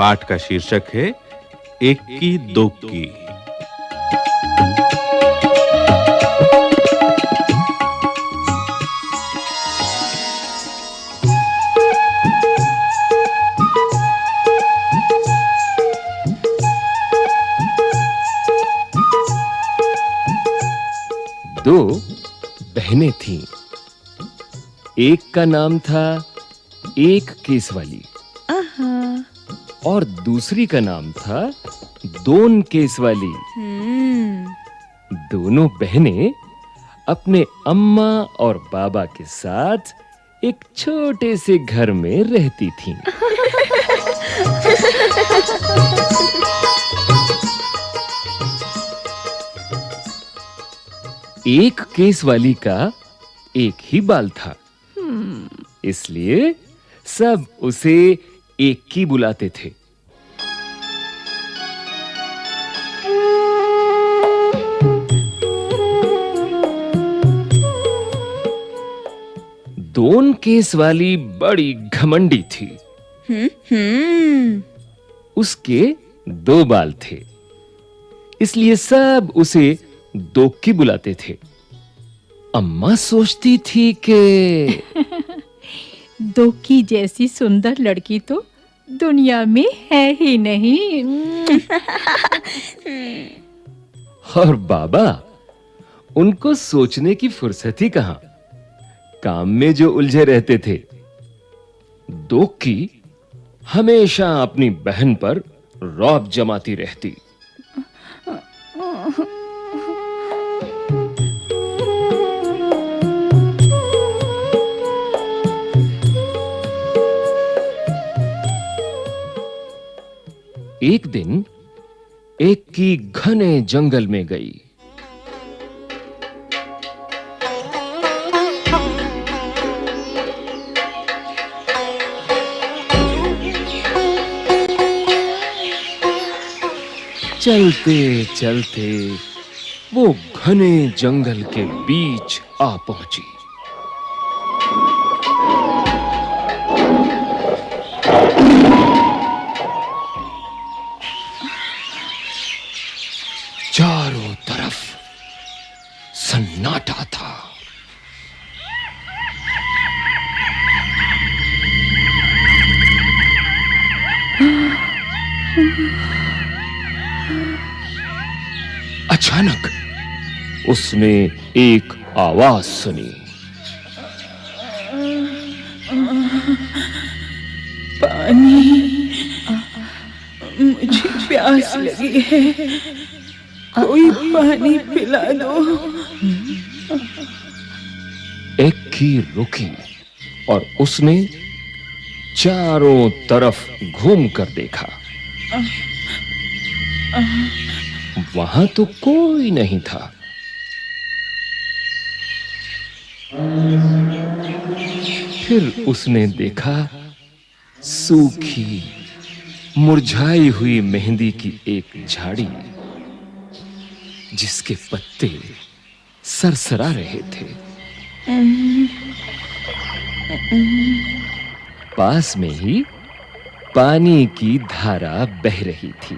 पाठ का शीर्षक है एक्की दोक्की। दो बहनें थीं। एक का नाम था एक केसवाली और दूसरी का नाम था दोन केसवाली। दोनों बहनें अपने अम्मा और बाबा के साथ एक छोटे से घर में रहती थीं। एक केसवाली का एक ही बाल था, इसलिए सब उसे एक्की बुलाते थे। दोन केसवाली बड़ी घमंडी थी। उसके दो बाल थे, इसलिए सब उसे दोक्की बुलाते थे। अम्मा सोचती थी कि दोक्की जैसी सुंदर लड़की तो दुनिया में है ही नहीं। और बाबा, उनको सोचने की फुर्सत ही कहां, काम में जो उलझे रहते थे। दोक्की हमेशा अपनी बहन पर रौब जमाती रहती। एक दिन एक्की घने जंगल में गई। चलते चलते वो घने जंगल के बीच आ पहुंची। चारों तरफ सन्नाटा था। अचानक उसने एक आवाज सुनी। पानी, मुझे प्यास लगी है, कोई पानी पिला दो। एक्की रुकी और उसने चारों तरफ घूमकर देखा। वहां तो कोई नहीं था। फिर उसने देखा सूखी, मुरझाई हुई मेहंदी की एक झाड़ी, जिसके पत्ते सरसरा रहे थे। पास में ही पानी की धारा बह रही थी।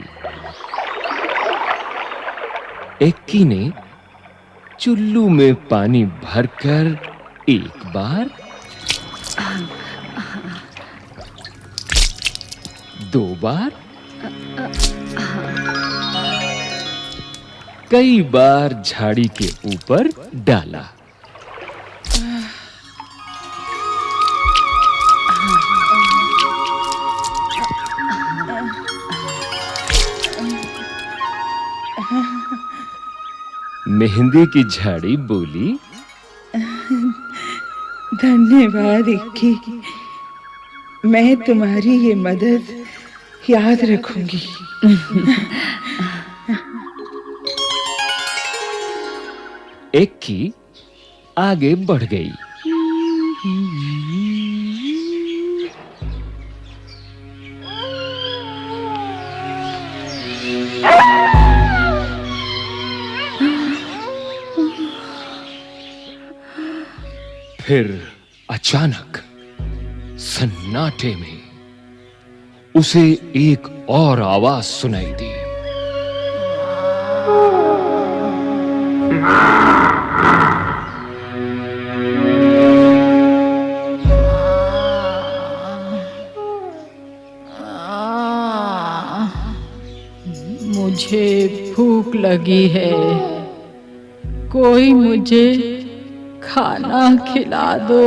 एक्की ने चुल्लू में पानी भरकर एक बार, दो बार, कई बार झाड़ी के ऊपर डाला। मेहंदी की झाड़ी बोली, धन्यवाद एक्की, मैं तुम्हारी ये मदद याद रखूंगी। एक्की आगे बढ़ गई। फिर अचानक सन्नाटे में उसे एक और आवाज सुनाई दी। मुझे भूख लगी है, कोई मुझे खाना खिला दो।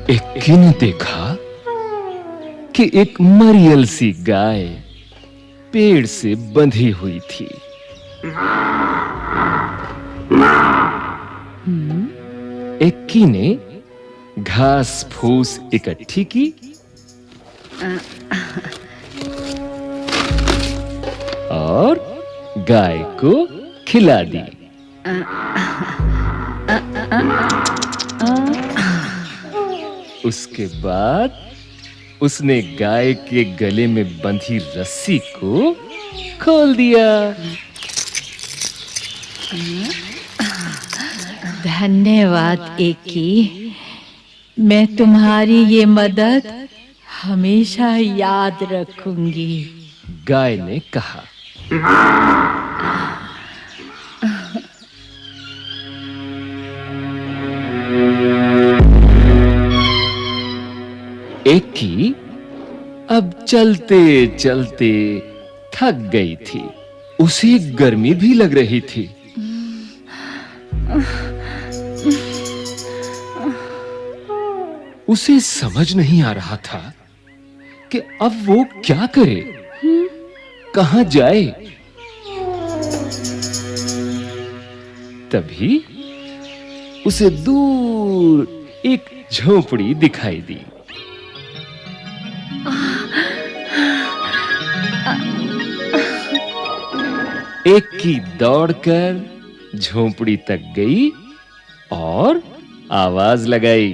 एक्की ने देखा कि एक मरियल सी गाय पेड़ से बंधी हुई थी। एक्की ने घास फूस इकट्ठी की और गाय को खिला दी। उसके बाद उसने गाय के गले में बंधी रस्सी को खोल दिया। धन्यवाद एकी, मैं तुम्हारी ये मदद हमेशा याद रखूंगी। गाय ने कहा। एकी अब चलते चलते थक गई थी। उसे गर्मी भी लग रही थी। उसे समझ नहीं आ रहा था कि अब वो क्या करे, कहां जाए। तभी उसे दूर एक झोपड़ी दिखाई दी। एक्की दौड़कर झोपड़ी तक गई और आवाज लगाई।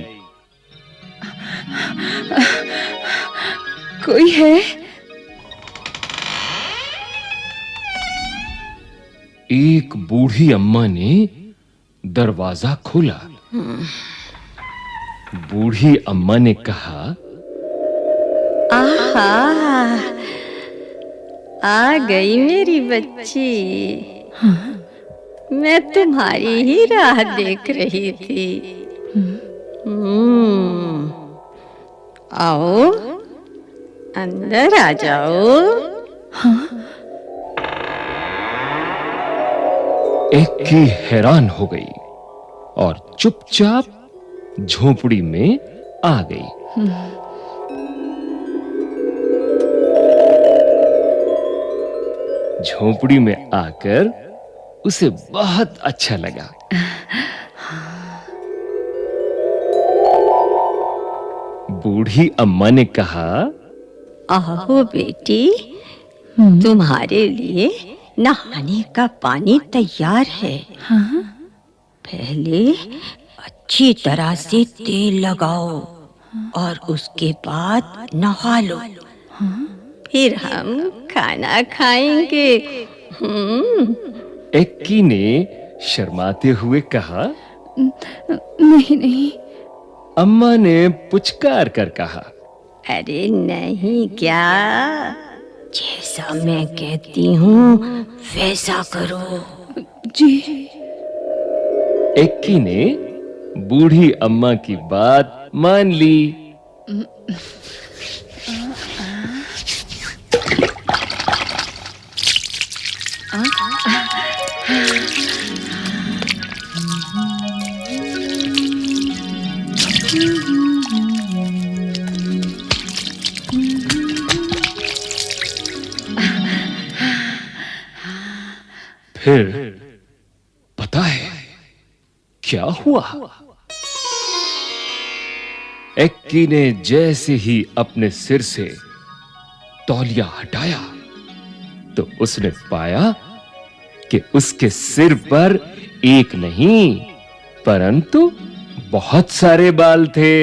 कोई है? एक बूढ़ी अम्मा ने दरवाजा खोला। बूढ़ी अम्मा ने कहा, आहा, आ गई मेरी बच्ची। मैं तुम्हारी ही राह देख रही थी। आओ, अंदर आ जाओ। एक्की हैरान हो गई और चुपचाप झोपड़ी में आ गई। झोपड़ी में आकर उसे बहुत अच्छा लगा। बूढ़ी अम्मा ने कहा, आओ बेटी, तुम्हारे लिए नहाने का पानी तैयार है। पहले अच्छी तरह से तेल लगाओ और उसके बाद नहा लो। फिर हम खाना खाएंगे। एक्की ने शर्माते हुए कहा, नहीं नहीं। अम्मा ने पुचकार कर कहा, अरे नहीं क्या, जैसा मैं कहती हूँ वैसा करो। जी। एक्की ने बूढ़ी अम्मा की बात मान ली। फिर पता है क्या हुआ? एक्की ने जैसे ही अपने सिर से तौलिया हटाया तो उसने पाया कि उसके सिर पर एक नहीं परंतु बहुत सारे बाल थे।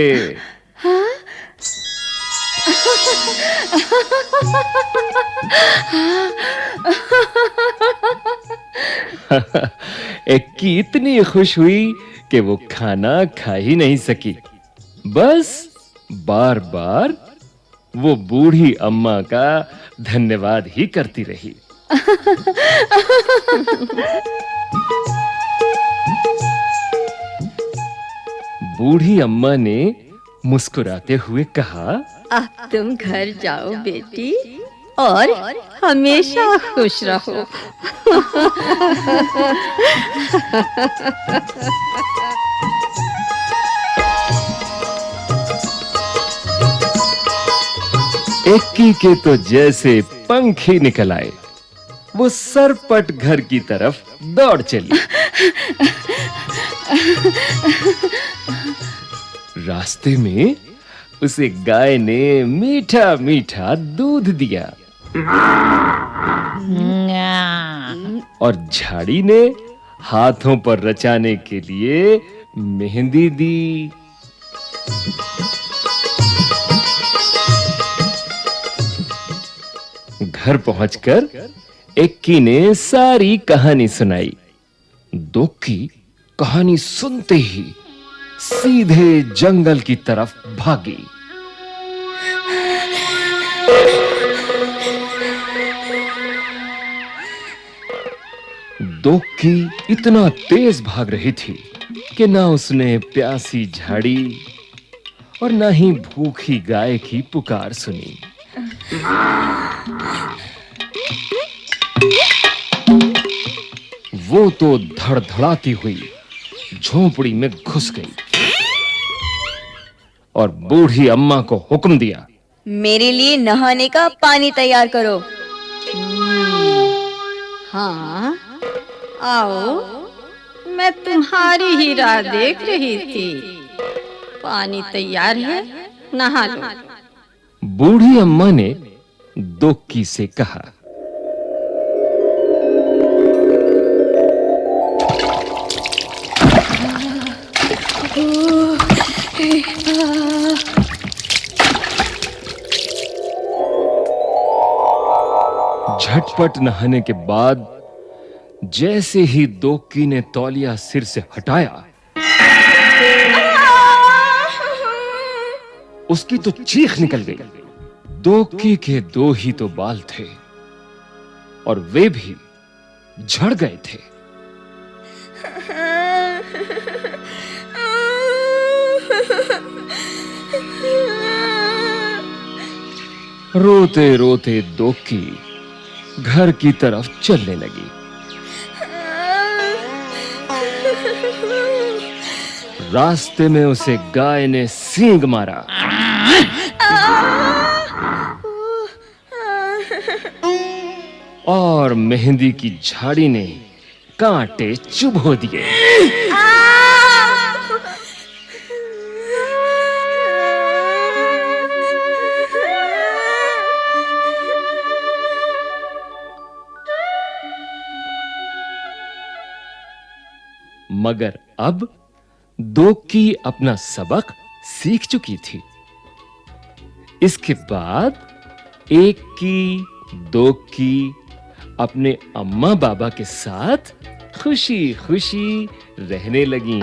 एक्की इतनी खुश हुई कि वो खाना खा ही नहीं सकी। बस बार-बार वो बूढ़ी अम्मा का धन्यवाद ही करती रही। बूढ़ी अम्मा ने मुस्कुराते हुए कहा, अब तुम घर जाओ बेटी और हमेशा खुश रहो। एक्की के तो जैसे पंख ही निकल आए, वो सरपट घर की तरफ दौड़ चली। रास्ते में उसे गाय ने मीठा मीठा दूध दिया और झाड़ी ने हाथों पर रचाने के लिए मेहंदी दी। घर पहुंचकर एक्की ने सारी कहानी सुनाई। दोक्की कहानी सुनते ही सीधे जंगल की तरफ भागी। दोक्की इतना तेज भाग रही थी कि ना उसने प्यासी झाड़ी और ना ही भूखी गाय की पुकार सुनी। वो तो धड़धड़ाती हुई झोंपड़ी में घुस गई और बूढ़ी अम्मा को हुक्म दिया, मेरे लिए नहाने का पानी तैयार करो। हाँ, आओ, मैं तुम्हारी ही राह देख रही थी। पानी तैयार है, नहा लो। बूढ़ी अम्मा ने दोक्की से कहा, झटपट नहाने के बाद जैसे ही दोक्की ने तौलिया सिर से हटाया, उसकी तो चीख निकल गई। दोक्की के दो ही तो बाल थे और वे भी झड़ गए थे। रोते रोते दोक्की घर की तरफ चलने लगी। रास्ते में उसे गाय ने सींग मारा और मेहंदी की झाड़ी ने कांटे चुभो दिए। मगर अब दोक्की अपना सबक सीख चुकी थी। इसके बाद एक्की, दोक्की अपने अम्मा बाबा के साथ खुशी-खुशी रहने लगी।